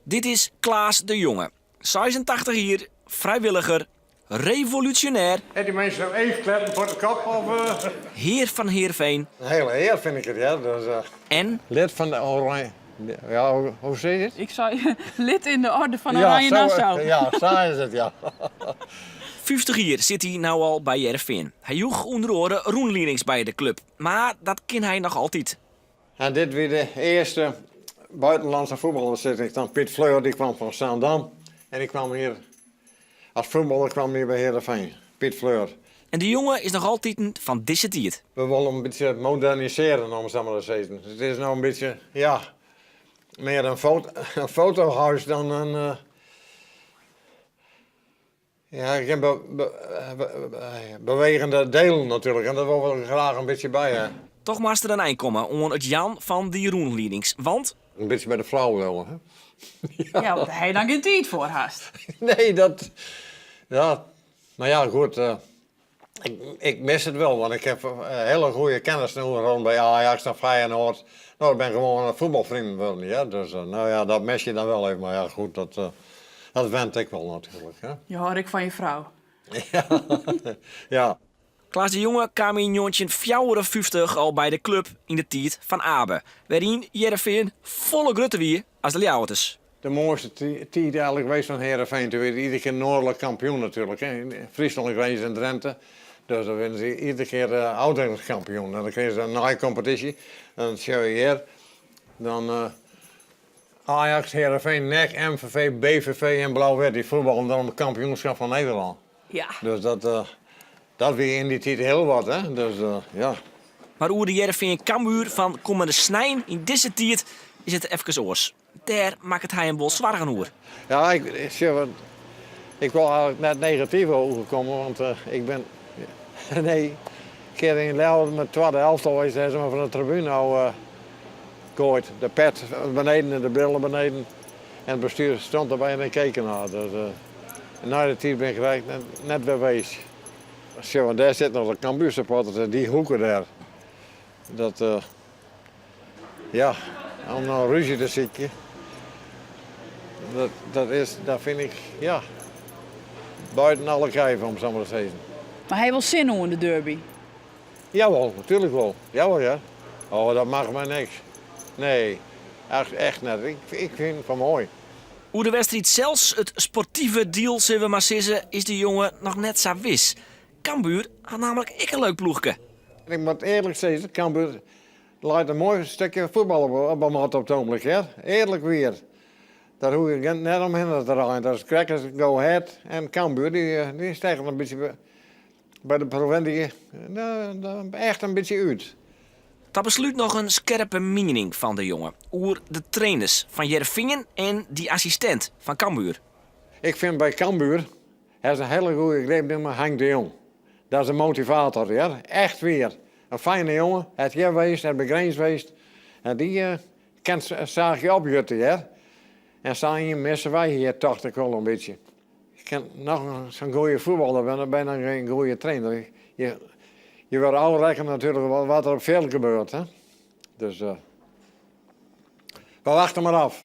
Dit is Klaas de Jonge. 86 hier, vrijwilliger, revolutionair. En die mensen nou even kleppen voor de kop of... Heer van Heerenveen. Een hele eer vind ik het, ja. Dus, En lid van de Oranje... Ja, hoe zeg je het? Ik zei lid in de orde van Oranje Nassau. Ja, zo is het, ja. 50 jaar zit hij nou al bij Heerenveen. Hij joeg onder oren roenlienings bij de club. Maar dat kan hij nog altijd. En dit weer de eerste buitenlandse voetballerzitting. Dan Piet Fleur, die kwam van Zaandam. En ik kwam hier, als voetballer kwam hier bij Heerenveen. Piet Fleur. En de jongen is nog altijd van deze tijd. We willen een beetje moderniseren, om het zo maar te zeggen. Het is nou een beetje, ja, meer een fotohuis dan een... Ja, geen bewegende delen natuurlijk. En daar willen we graag een beetje bij, hè. Toch maar er een eind komen onder het Jan van die roenlienings. Want Een beetje bij de vrouwen wel, hè. Ja, want hij dan geen tijd voor haast. Nee, dat... Ja, maar ja, goed. Ik mis het wel, want ik heb hele goede kennis nu rond bij Ajax en Feyenoord. Nou, ik ben gewoon een voetbalvriend wel niet, hè. Dus nou ja, dat mis je dan wel even. Maar ja, goed, dat wend ik wel natuurlijk, hè. Je hoor ik van je vrouw. Ja, ja. Klaas de Jonge kwam in Jontje 54 al bij de club in de tijd van Abe. Waarin Heerenveen volle grutte wie als de Ljouwerters. De mooiste tijd eigenlijk geweest van Heerenveen. Toen werd iedere keer noordelijk kampioen natuurlijk. Hè. In Friesland geweest en Drenthe. Dus dan werden ze iedere keer oud-kampioen. En dan kregen ze een naai-competitie. Dan zie je hier. Dan Ajax, Heerenveen, NEC, MVV, BVV en Blauw-Wit. Die voetballen dan om het kampioenschap van Nederland. Ja. Dus dat weer in die tijd heel wat, hè. Dus ja. Maar hoe de Heerenveen Cambuur van komende snijn in deze tijd is het even oors. Daar maakt het hij een bol zwaar hoor. Ja, ik wil eigenlijk net negatief overkomen, want ik ben... Nee, een keer in Leeuwarden met tweede elftal was ze maar van de tribune nou gooit. De pet beneden en de brillen beneden. En het bestuur stond erbij en ik keek ernaar. Dus, na de tijd ben ik eigenlijk net weer wees. Want daar zitten nog de Cambuur-supporters, die hoeken daar. Dat, ja, om nou ruzie te zieken. Dat vind ik, ja, buiten alle kijf, om zo maar te zeggen. Maar hij wil zin in de derby. Jawel, natuurlijk wel. Jawel, ja. Oh, dat mag mij niks. Nee, echt net. Ik vind het van mooi. Hoe de wedstrijd zelfs het sportieve deal, zullen we maar zeggen, is de jongen nog net zo wis. Cambuur had namelijk ik een leuk ploegje. Ik moet eerlijk zeggen, Cambuur laat een mooi stukje voetbal op het ogenblik, ja. Eerlijk weer. Daar hoef je net omheen te rijden. Dat is Crackers, Go Ahead en Cambuur, die stijgen een beetje bij de provincie echt een beetje uit. Dat besluit nog een scherpe mening van de jongen. Over de trainers van Heerenveen en die assistent van Cambuur. Ik vind bij Cambuur, hij is een hele goede greepnemer, Henk de Jong. Dat is een motivator, ja. Echt weer. Een fijne jongen, het hier geweest, het bij Grens geweest. En die kent zag je opjutten, ja. En samen missen wij hier toch wel een beetje. Je kent nog zo'n goede voetballer, dan ben je dan geen goede trainer. Je wil al rekenen natuurlijk wat er op veel gebeurt, hè. Dus we wachten maar af.